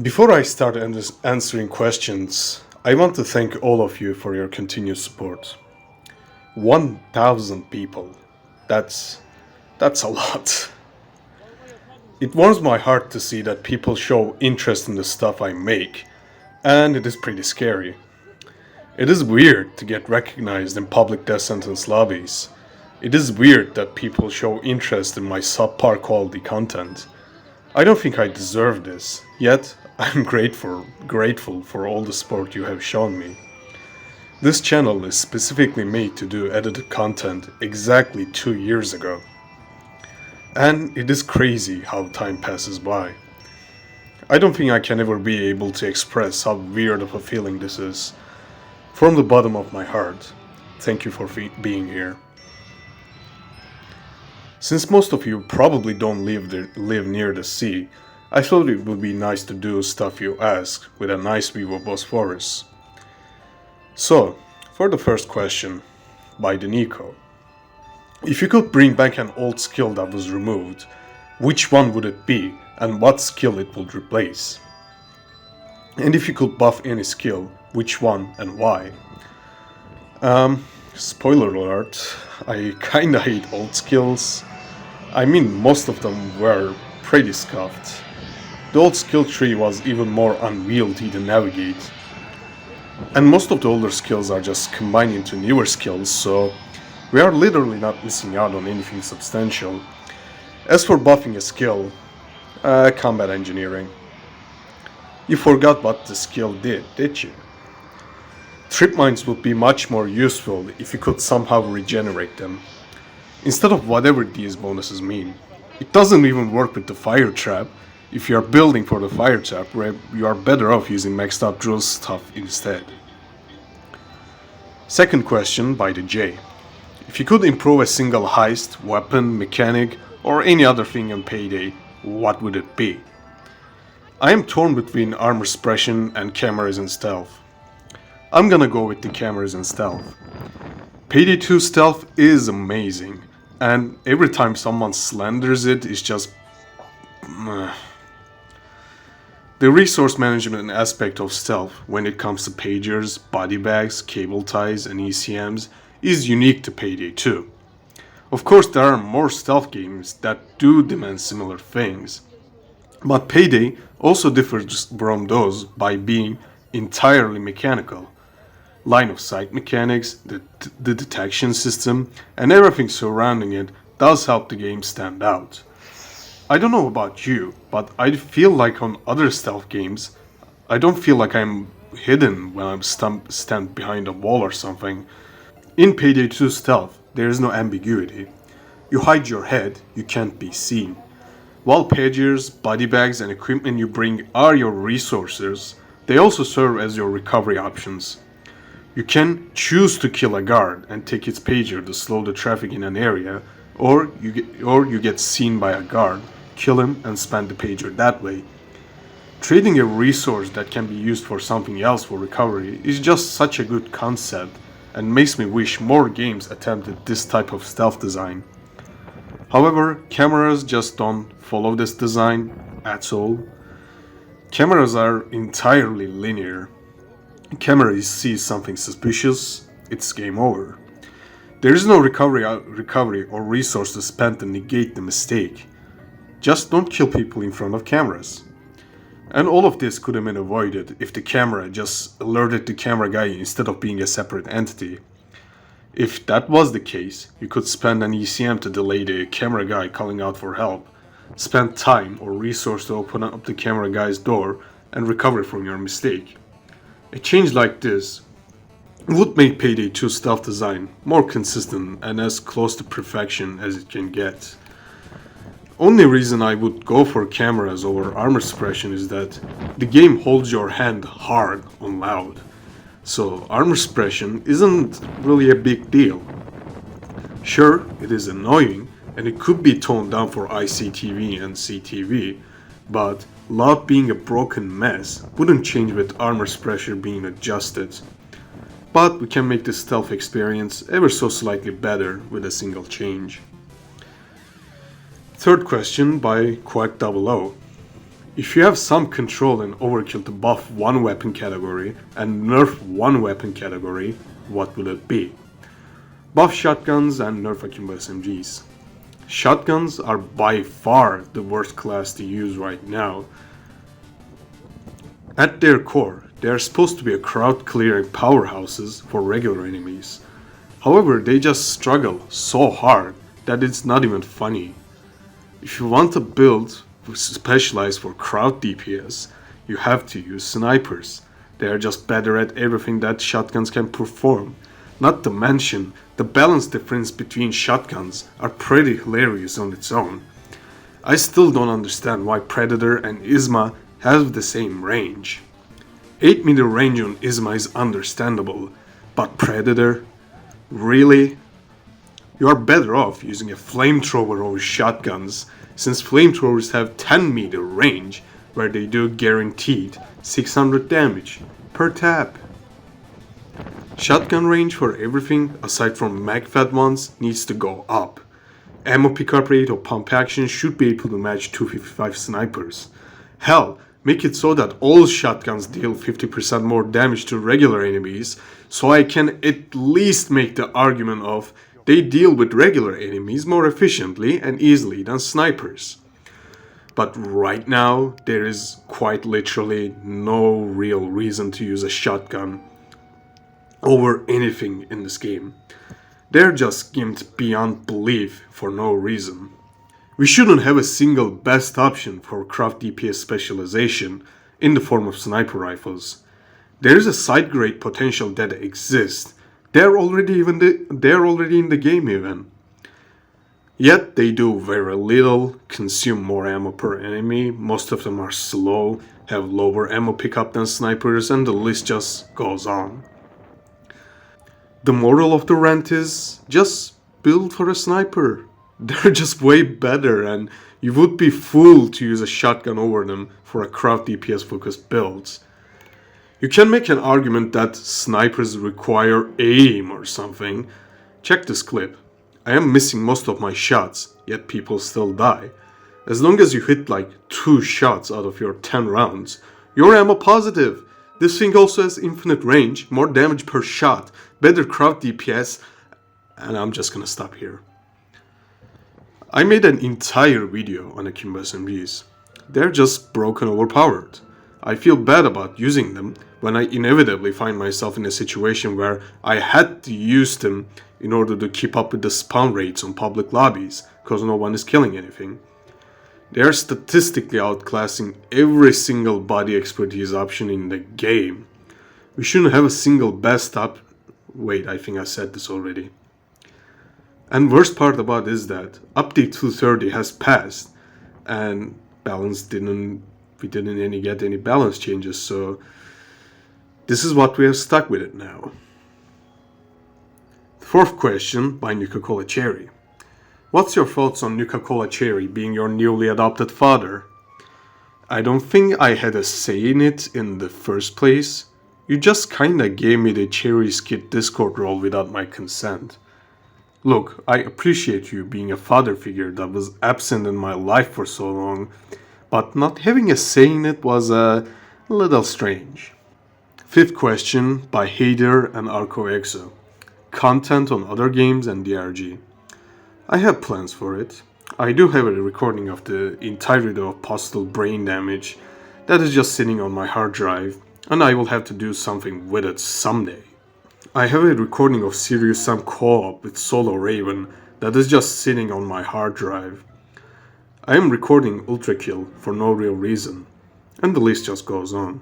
Before I start answering questions, I want to thank all of you for your continued support. 1,000 people. That's that's a lot. It warms my heart to see that people show interest in the stuff I make, and it is pretty scary. It is weird to get recognized in public death sentence lobbies. It is weird that people show interest in my subpar quality content. I don't think I deserve this, yet I'm grateful for all the support you have shown me. This channel is specifically made to do edited content exactly 2 years ago. And it is crazy how time passes by. I don't think I can ever be able to express how weird of a feeling this is. From the bottom of my heart, thank you for being here. Since most of you probably don't live near the sea, I thought it would be nice to do stuff you ask with a nice view of Bosphorus. So, for the first question, by Denico. If you could bring back an old skill that was removed, which one would it be and what skill it would replace? And if you could buff any skill, which one and why? Spoiler alert, I kinda hate old skills. I mean, most of them were pretty scuffed. The old skill tree was even more unwieldy to navigate. And most of the older skills are just combined into newer skills, so we are literally not missing out on anything substantial. As for buffing a skill, combat engineering. You forgot what the skill did you? Trip mines would be much more useful if you could somehow regenerate them, instead of whatever these bonuses mean. It doesn't even work with the fire trap. If you are building for the fire trap, you are better off using maxed out drill stuff instead. Second question by the J. If you could improve a single heist, weapon, mechanic, or any other thing in Payday, what would it be? I am torn between armor suppression and cameras and stealth. I'm gonna go with the cameras and stealth. Payday 2 stealth is amazing, and every time someone slanders it, it's just... The resource management aspect of stealth when it comes to pagers, body bags, cable ties, and ECMs is unique to Payday 2. Of course, there are more stealth games that do demand similar things, but Payday also differs from those by being entirely mechanical. Line of sight mechanics, the detection system, and everything surrounding it does help the game stand out. I don't know about you, but I feel like on other stealth games, I don't feel like I'm hidden when I'm stand behind a wall or something. In Payday 2 stealth, there is no ambiguity. You hide your head, you can't be seen. While pagers, body bags, and equipment you bring are your resources, they also serve as your recovery options. You can choose to kill a guard and take its pager to slow the traffic in an area, or you get seen by a guard, kill him, and spend the pager that way. Trading a resource that can be used for something else for recovery is just such a good concept and makes me wish more games attempted this type of stealth design. However, cameras just don't follow this design at all. Cameras are entirely linear. Camera sees something suspicious, it's game over. There is no recovery or resource to spend to negate the mistake. Just don't kill people in front of cameras. And all of this could have been avoided if the camera just alerted the camera guy instead of being a separate entity. If that was the case, you could spend an ECM to delay the camera guy calling out for help, spend time or resource to open up the camera guy's door, and recover from your mistake. A change like this would make Payday 2 stealth design more consistent and as close to perfection as it can get. Only reason I would go for cameras over armor suppression is that the game holds your hand hard on loud, so armor suppression isn't really a big deal. Sure, it is annoying and it could be toned down for ICTV and CTV, but loud being a broken mess wouldn't change with armor suppression being adjusted. But we can make the stealth experience ever so slightly better with a single change. Third question by Quack00. If you have some control in Overkill to buff one weapon category and nerf one weapon category, what will it be? Buff shotguns and nerf akimbo SMGs. Shotguns are by far the worst class to use right now. At their core, they are supposed to be a crowd clearing powerhouses for regular enemies. However, they just struggle so hard that it's not even funny. If you want a build specialized for crowd DPS, you have to use snipers. They are just better at everything that shotguns can perform. Not to mention, the balance difference between shotguns are pretty hilarious on its own. I still don't understand why Predator and Izma have the same range. 8 meter range on Izma is understandable, but Predator? Really? You are better off using a flamethrower over shotguns, since flamethrowers have 10 meter range where they do guaranteed 600 damage per tap. Shotgun range for everything aside from mag-fed ones needs to go up. Ammo pickup rate or pump action should be able to match 255 snipers. Hell, make it so that all shotguns deal 50% more damage to regular enemies, so I can at least make the argument of they deal with regular enemies more efficiently and easily than snipers. But right now, there is quite literally no real reason to use a shotgun over anything in this game. They're just gimped beyond belief for no reason. We shouldn't have a single best option for craft DPS specialization in the form of sniper rifles. There is a side grade potential that exists. They're already in the game even. Yet they do very little, consume more ammo per enemy, most of them are slow, have lower ammo pickup than snipers, and the list just goes on. The moral of the rant is just build for a sniper. They're just way better, and you would be fooled to use a shotgun over them for a crowd DPS focused builds. You can make an argument that snipers require aim or something. Check this clip. I am missing most of my shots, yet people still die. As long as you hit like 2 shots out of your 10 rounds, you're ammo positive. This thing also has infinite range, more damage per shot, better crowd DPS, and I'm just gonna stop here. I made an entire video on akimbo SMGs. They're just broken overpowered. I feel bad about using them when I inevitably find myself in a situation where I had to use them in order to keep up with the spawn rates on public lobbies, cause no one is killing anything. They are statistically outclassing every single body expertise option in the game. We shouldn't have a single best op. Wait, I think I said this already. And worst part about it is that update 230 has passed, and we didn't get any balance changes, so this is what we are stuck with it now. Fourth question by Nuka-Cola Cherry. What's your thoughts on Nuka-Cola Cherry being your newly adopted father? I don't think I had a say in it in the first place. You just kinda gave me the Cherry Skit Discord role without my consent. Look, I appreciate you being a father figure that was absent in my life for so long, but not having a say in it was a little strange. Fifth question by Hader and ArcoExo. Content on other games and DRG. I have plans for it. I do have a recording of the entirety of Postal Brain Damage that is just sitting on my hard drive, and I will have to do something with it someday. I have a recording of Serious Sam Co-op with Solo Raven that is just sitting on my hard drive. I am recording Ultra Kill for no real reason, and the list just goes on.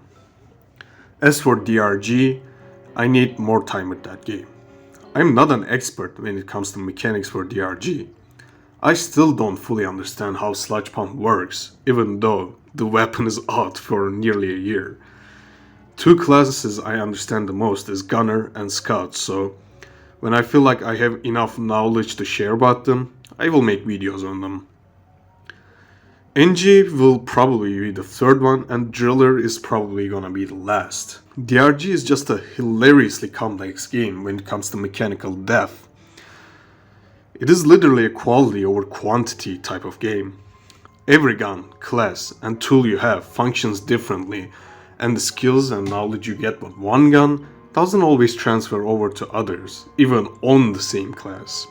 As for DRG, I need more time with that game. I'm not an expert when it comes to mechanics for DRG. I still don't fully understand how Sludge Pump works, even though the weapon is out for nearly a year. 2 classes I understand the most is Gunner and Scout, so when I feel like I have enough knowledge to share about them, I will make videos on them. NG will probably be the third one, and Driller is probably gonna be the last. DRG is just a hilariously complex game when it comes to mechanical depth. It is literally a quality over quantity type of game. Every gun, class, and tool you have functions differently, and the skills and knowledge you get with one gun doesn't always transfer over to others, even on the same class.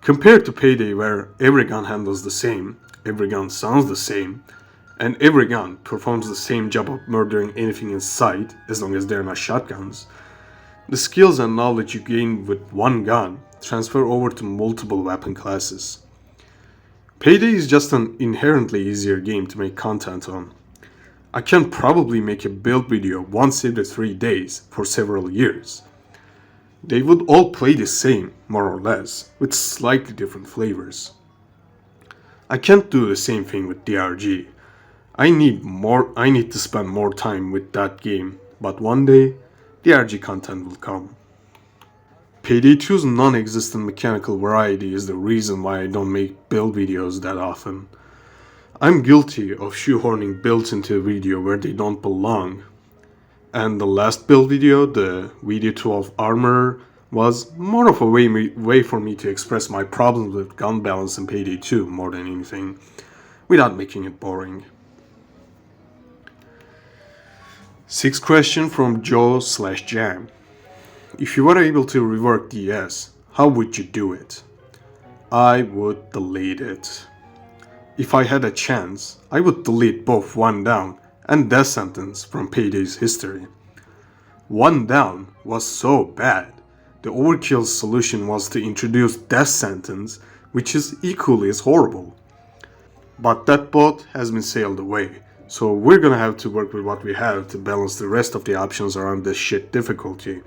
Compared to Payday, where every gun handles the same, every gun sounds the same, and every gun performs the same job of murdering anything in sight as long as they're not shotguns, the skills and knowledge you gain with one gun transfer over to multiple weapon classes. Payday is just an inherently easier game to make content on. I can probably make a build video once every 3 days for several years. They would all play the same, more or less, with slightly different flavors. I can't do the same thing with DRG. I need to spend more time with that game, but one day, DRG content will come. Payday 2's non-existent mechanical variety is the reason why I don't make build videos that often. I'm guilty of shoehorning builds into a video where they don't belong. And the last build video, the VD12 Armorer, was more of a way for me to express my problems with gun balance in Payday 2 more than anything, without making it boring. 6th question from Joe/Jam. If you were able to rework DS, how would you do it? I would delete it. If I had a chance, I would delete both One Down and Death Sentence from Payday's history. One Down was so bad, the overkill solution was to introduce Death Sentence, which is equally as horrible. But that boat has been sailed away, so we're gonna have to work with what we have to balance the rest of the options around this shit difficulty.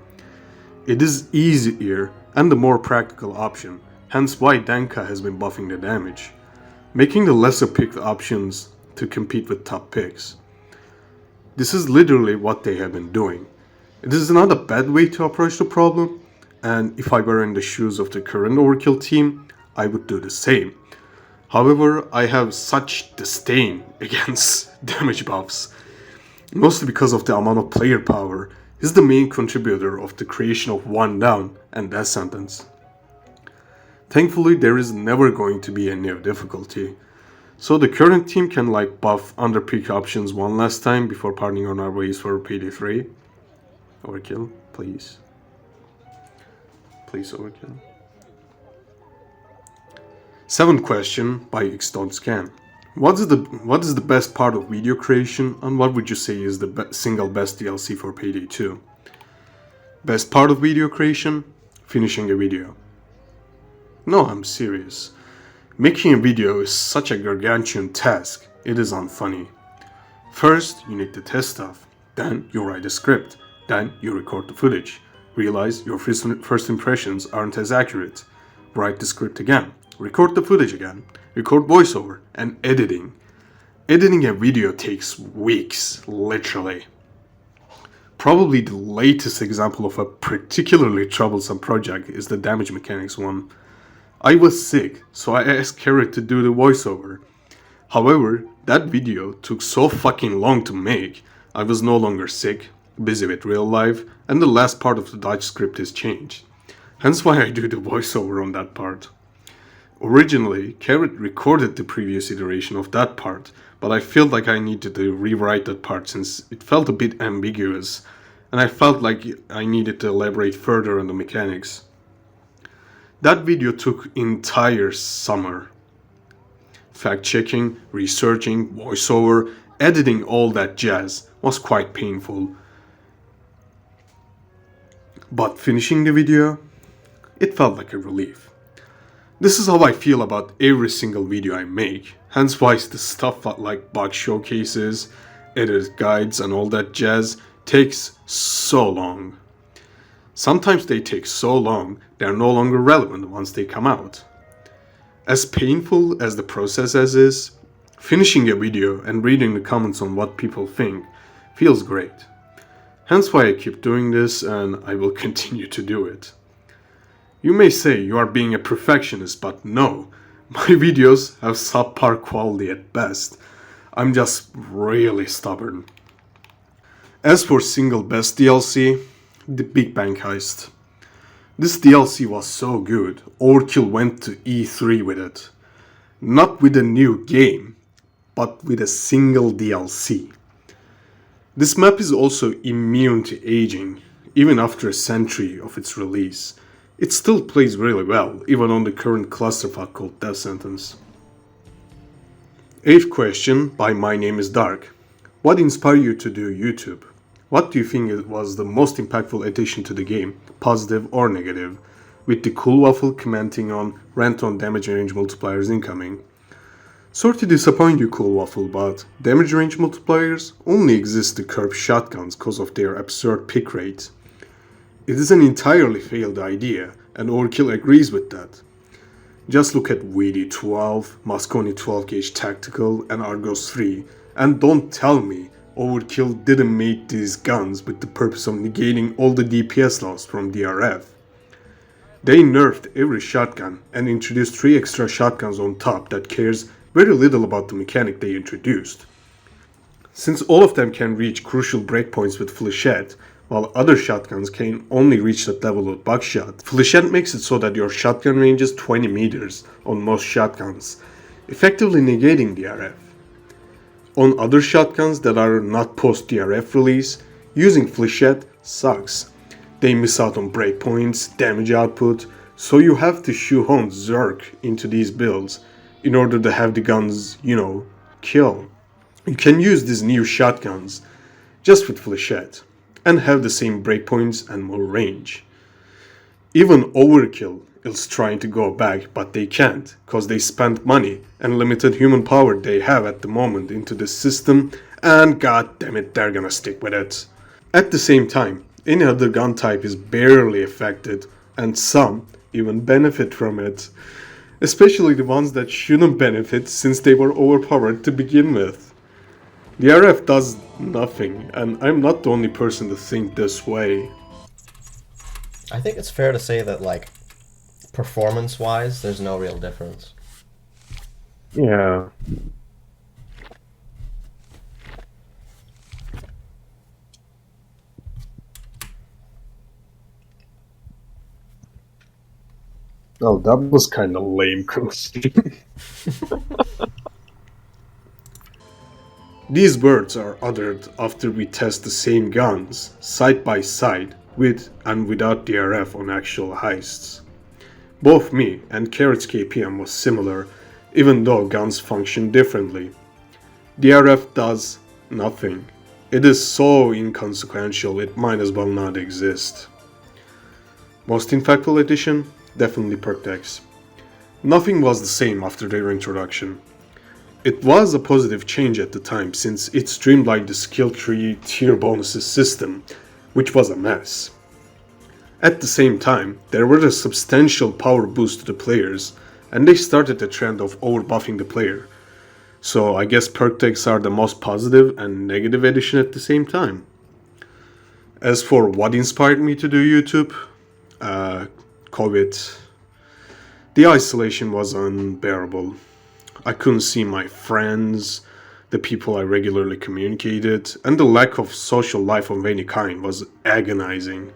It is easier and the more practical option, hence why Danka has been buffing the damage, making the lesser picked options to compete with top picks. This is literally what they have been doing. It is not a bad way to approach the problem, and if I were in the shoes of the current Overkill team, I would do the same. However, I have such disdain against damage buffs, mostly because of the amount of player power is the main contributor of the creation of One Down and Death Sentence. Thankfully, there is never going to be a new difficulty, so the current team can buff underpick options one last time before parting on our ways for Payday 3. Overkill, please. Please, Overkill. 7th question by X.Scan. What is the best part of video creation, and what would you say is the single best DLC for Payday 2? Best part of video creation? Finishing a video. No, I'm serious. Making a video is such a gargantuan task, it is unfunny. First, you need to test stuff. Then, you write a script. Then, you record the footage. Realize your first impressions aren't as accurate. Write the script again. Record the footage again. Record voiceover and editing. Editing a video takes weeks, literally. Probably the latest example of a particularly troublesome project is the damage mechanics one. I was sick, so I asked Carrot to do the voiceover. However, that video took so fucking long to make, I was no longer sick, busy with real life, and the last part of the Dutch script is changed. Hence why I do the voiceover on that part. Originally, Carrot recorded the previous iteration of that part, but I felt like I needed to rewrite that part since it felt a bit ambiguous, and I felt like I needed to elaborate further on the mechanics. That video took entire summer. Fact-checking, researching, voiceover, editing, all that jazz was quite painful. But finishing the video, it felt like a relief. This is how I feel about every single video I make, hence why the stuff like bug showcases, edit guides and all that jazz takes so long. Sometimes they take so long, they are no longer relevant once they come out. As painful as the process is, finishing a video and reading the comments on what people think feels great. Hence why I keep doing this, and I will continue to do it. You may say you are being a perfectionist, but no, my videos have subpar quality at best. I'm just really stubborn. As for single best DLC, the Big Bang Heist. This DLC was so good, Overkill went to E3 with it. Not with a new game, but with a single DLC. This map is also immune to aging, even after a century of its release. It still plays really well, even on the current clusterfuck called Death Sentence. 8th question by My Name is Dark. What inspired you to do YouTube? What do you think was the most impactful addition to the game, positive or negative? With the cool waffle commenting on rant on damage range multipliers incoming. Sorry to disappoint you, cool waffle, but damage range multipliers only exist to curb shotguns because of their absurd pick rate. It is an entirely failed idea, and Overkill agrees with that. Just look at VD12, Mosconi 12 gauge Tactical, and Argos 3, and don't tell me Overkill didn't make these guns with the purpose of negating all the DPS loss from DRF. They nerfed every shotgun and introduced 3 extra shotguns on top that cares very little about the mechanic they introduced. Since all of them can reach crucial breakpoints with Flechette, while other shotguns can only reach that level with Buckshot, Flechette makes it so that your shotgun range is 20 meters on most shotguns, effectively negating DRF. On other shotguns that are not post-DRF release, using Flechette sucks. They miss out on breakpoints, damage output, so you have to shoehorn Zerk into these builds in order to have the guns, kill. You can use these new shotguns just with Flechette and have the same breakpoints and more range. Even Overkill is trying to go back, but they can't, cause they spent money and limited human power they have at the moment into the system, and god damn it, they're gonna stick with it. At the same time, any other gun type is barely affected, and some even benefit from it. Especially the ones that shouldn't benefit since they were overpowered to begin with. The RF does nothing, and I'm not the only person to think this way. I think it's fair to say that, like, performance-wise, there's no real difference. Yeah. Oh, that was kind of lame question. These words are uttered after we test the same guns, side by side, with and without DRF on actual heists. Both me and Carrot's KPM was similar, even though guns function differently. DRF does nothing. It is so inconsequential it might as well not exist. Most impactful addition? Definitely Perkdex. Nothing was the same after their introduction. It was a positive change at the time since it streamlined the skill tree tier bonuses system, which was a mess. At the same time, there was a substantial power boost to the players, and they started the trend of overbuffing the player. So I guess Perkdex are the most positive and negative addition at the same time. As for what inspired me to do YouTube, COVID. The isolation was unbearable. I couldn't see my friends, the people I regularly communicated, and the lack of social life of any kind was agonizing.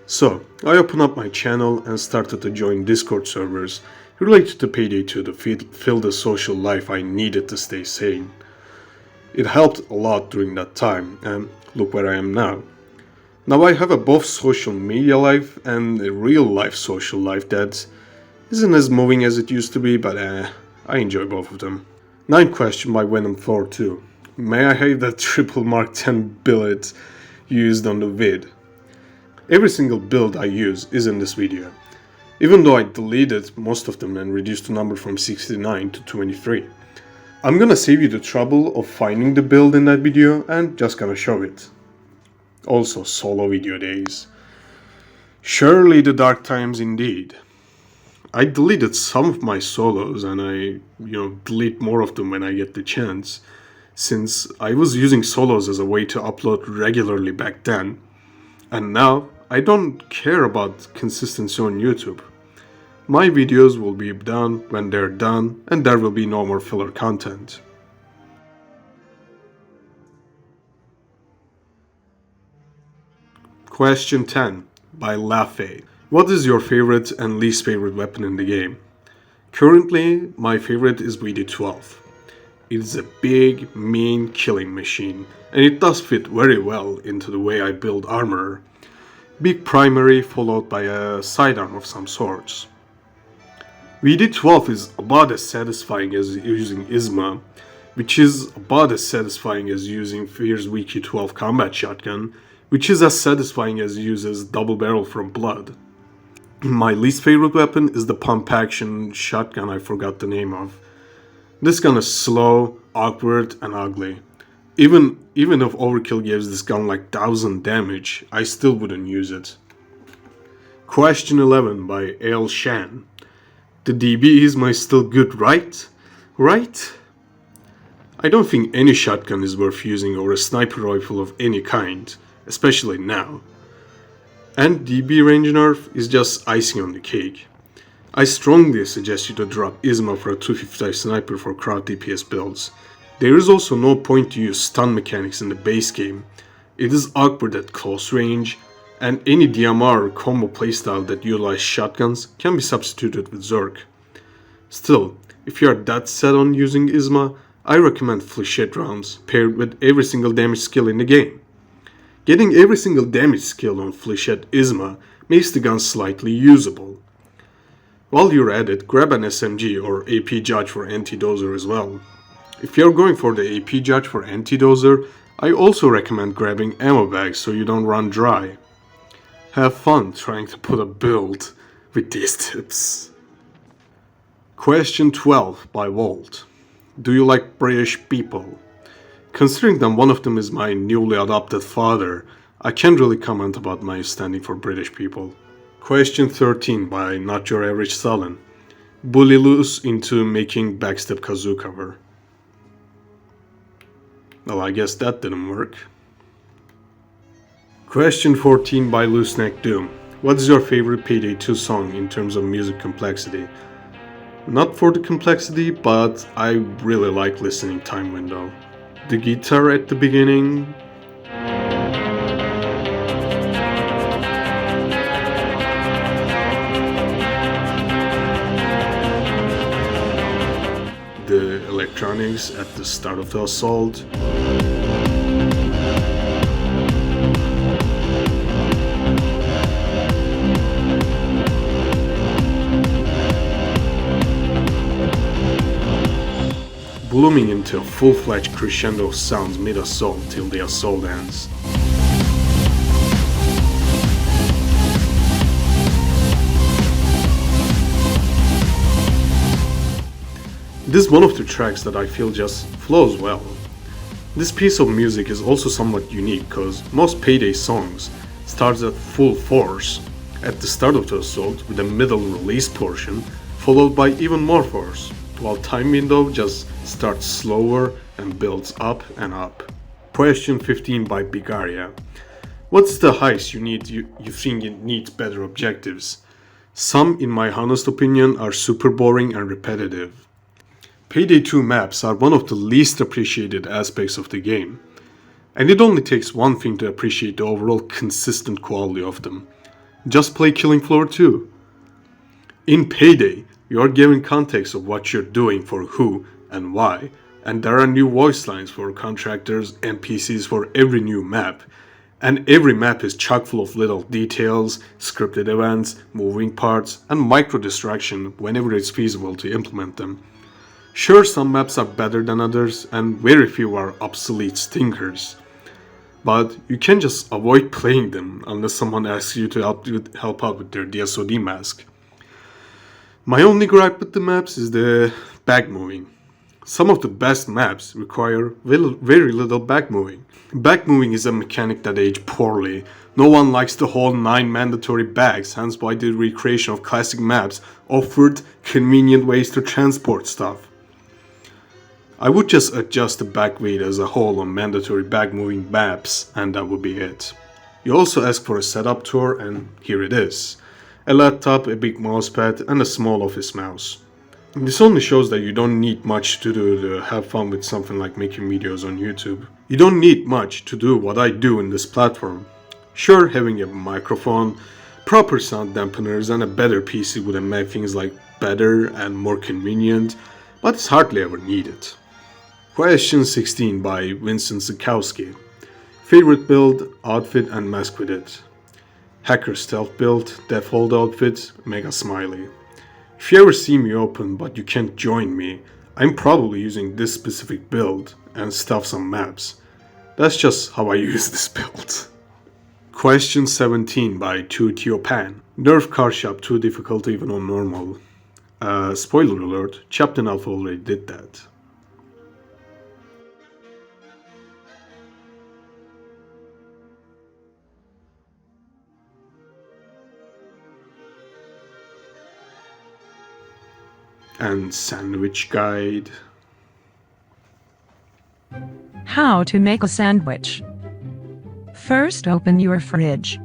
So, I opened up my channel and started to join Discord servers related to Payday 2 to fill the social life I needed to stay sane. It helped a lot during that time, and look where I am now. Now I have a both social media life and a real life social life that isn't as moving as it used to be, but I enjoy both of them. 9th question by Venom42. May I have that triple Mark 10 billet used on the vid? Every single build I use is in this video, even though I deleted most of them and reduced the number from 69 to 23. I'm gonna save you the trouble of finding the build in that video and just gonna show it. Also solo video days. Surely the dark times indeed. I deleted some of my solos and I, delete more of them when I get the chance, since I was using solos as a way to upload regularly back then. And now, I don't care about consistency on YouTube. My videos will be done when they're done and there will be no more filler content. Question 10 by Lafay. What is your favorite and least favorite weapon in the game? Currently, my favorite is VD12. It is a big, mean killing machine, and it does fit very well into the way I build armor. Big primary followed by a sidearm of some sorts. VD12 is about as satisfying as using ISMA, which is about as satisfying as using Fear's VQ12 combat shotgun, which is as satisfying as uses double barrel from Blood. My least favorite weapon is the pump action shotgun I forgot the name of. This gun is slow, awkward, and ugly. Even if overkill gives this gun like 1000 damage, I still wouldn't use it. Question 11 by Al Shan. The DB ISMA is still good, right? Right? I don't think any shotgun is worth using over a sniper rifle of any kind, especially now. And DB range nerf is just icing on the cake. I strongly suggest you to drop ISMA for a 255 sniper for crowd DPS builds. There is also no point to use stun mechanics in the base game. It is awkward at close range, and any DMR or combo playstyle that utilizes shotguns can be substituted with Zerg. Still, if you are that set on using ISMA, I recommend Flechette rounds paired with every single damage skill in the game. Getting every single damage skill on Flechette ISMA makes the gun slightly usable. While you're at it, grab an SMG or AP Judge for Anti-Dozer as well. If you're going for the AP Judge for Anti-Dozer, I also recommend grabbing ammo bags so you don't run dry. Have fun trying to put a build with these tips. Question 12 by Volt. Do you like British people? Considering that one of them is my newly adopted father, I can't really comment about my standing for British people. Question 13 by Not Your Average Sullen. Bully Loose into making Backstep Kazoo cover. Well, I guess that didn't work. Question 14 by Loose Neck Doom. What is your favorite Payday 2 song in terms of music complexity? Not for the complexity, but I really like listening time window. The guitar at the beginning. The electronics at the start of the assault. Blooming into a full-fledged crescendo of sounds mid-assault till the assault ends. This is one of the tracks that I feel just flows well. This piece of music is also somewhat unique because most Payday songs starts at full force at the start of the assault with a middle release portion followed by even more force, while Time Window just starts slower and builds up and up. Question 15 by Bigaria. What's the heist you think it needs better objectives? Some, in my honest opinion, are super boring and repetitive. Payday 2 maps are one of the least appreciated aspects of the game, and it only takes one thing to appreciate the overall consistent quality of them. Just play Killing Floor 2. In Payday, you are given context of what you're doing for who and why, and there are new voice lines for contractors and NPCs for every new map, and every map is chock full of little details, scripted events, moving parts, and micro distraction whenever it's feasible to implement them. Sure, some maps are better than others, and very few are obsolete stinkers. But you can't just avoid playing them unless someone asks you to help out with their DSOD mask. My only gripe with the maps is the back moving. Some of the best maps require very little back moving. Back moving is a mechanic that aged poorly. No one likes the whole 9 mandatory bags, hence why the recreation of classic maps offered convenient ways to transport stuff. I would just adjust the back weight as a whole on mandatory back moving maps, and that would be it. You also ask for a setup tour, and here it is. A laptop, a big mousepad, and a small office mouse. This only shows that you don't need much to do to have fun with something like making videos on YouTube. You don't need much to do what I do in this platform. Sure, having a microphone, proper sound dampeners, and a better PC wouldn't make things like better and more convenient, but it's hardly ever needed. Question 16 by Vincent Zukowski. Favorite build, outfit, and mask with it. Hacker stealth build, default outfit, mega smiley. If you ever see me open but you can't join me, I'm probably using this specific build and stuff some maps. That's just how I use this build. Question 17 by Tiopan. Nerf car shop too difficult even on normal. Spoiler alert, Captain Alpha already did that. And sandwich guide. How to make a sandwich. First, open your fridge.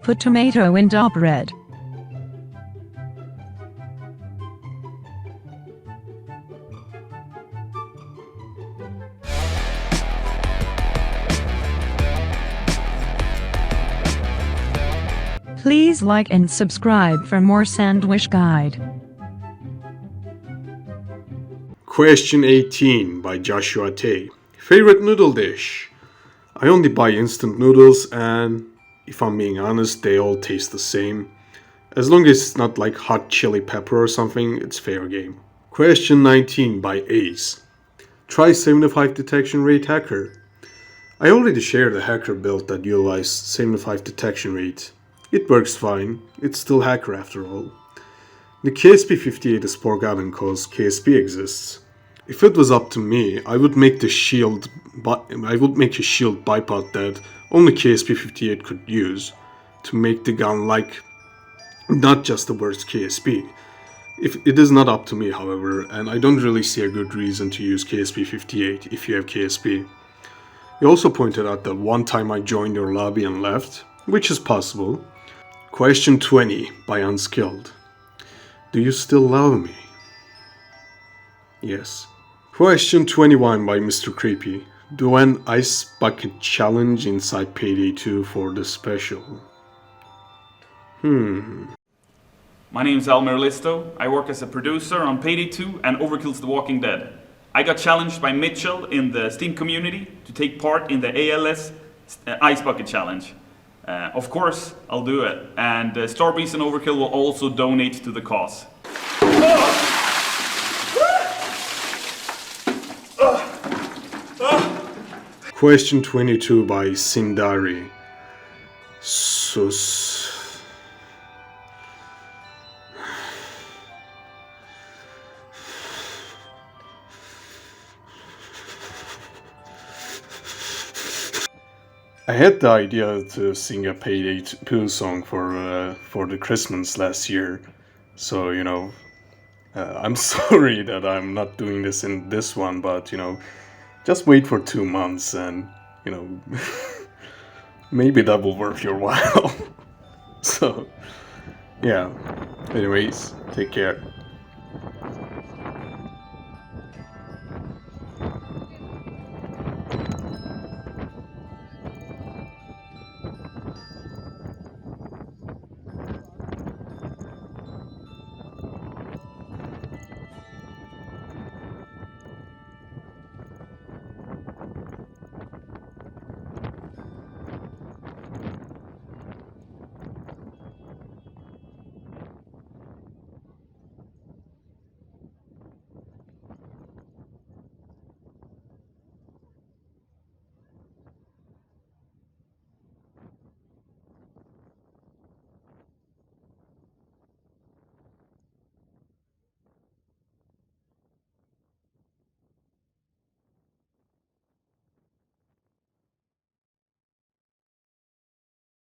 Put tomato in dough bread. Please like and subscribe for more sandwich guide. Question 18 by Joshua Tay. Favorite noodle dish? I only buy instant noodles and, if I'm being honest, they all taste the same. As long as it's not like hot chili pepper or something, it's fair game. Question 19 by Ace. Try 75 detection rate hacker. I already shared a hacker build that utilized 75 detection rate. It works fine, it's still hacker after all. The KSP58 is forgotten cause KSP exists. If it was up to me, I would make a shield bipod that only KSP58 could use to make the gun like not just the worst KSP. If it is not up to me, however, and I don't really see a good reason to use KSP58 if you have KSP. You also pointed out that one time I joined your lobby and left, which is possible. Question 20 by Unskilled. Do you still love me? Yes. Question 21 by Mr. Creepy. Do an ice bucket challenge inside Payday 2 for the special. My name is Almer Listo. I work as a producer on Payday 2 and Overkill's The Walking Dead. I got challenged by Mitchell in the Steam community to take part in the ALS Ice Bucket Challenge. Of course, I'll do it. And Starbeast and Overkill will also donate to the cause. Question 22 by Sindari. Sus. I had the idea to sing a Payday 2 song for the Christmas last year, so I'm sorry that I'm not doing this in this one, but just wait for 2 months and maybe that will worth your while. So yeah. Anyways, take care.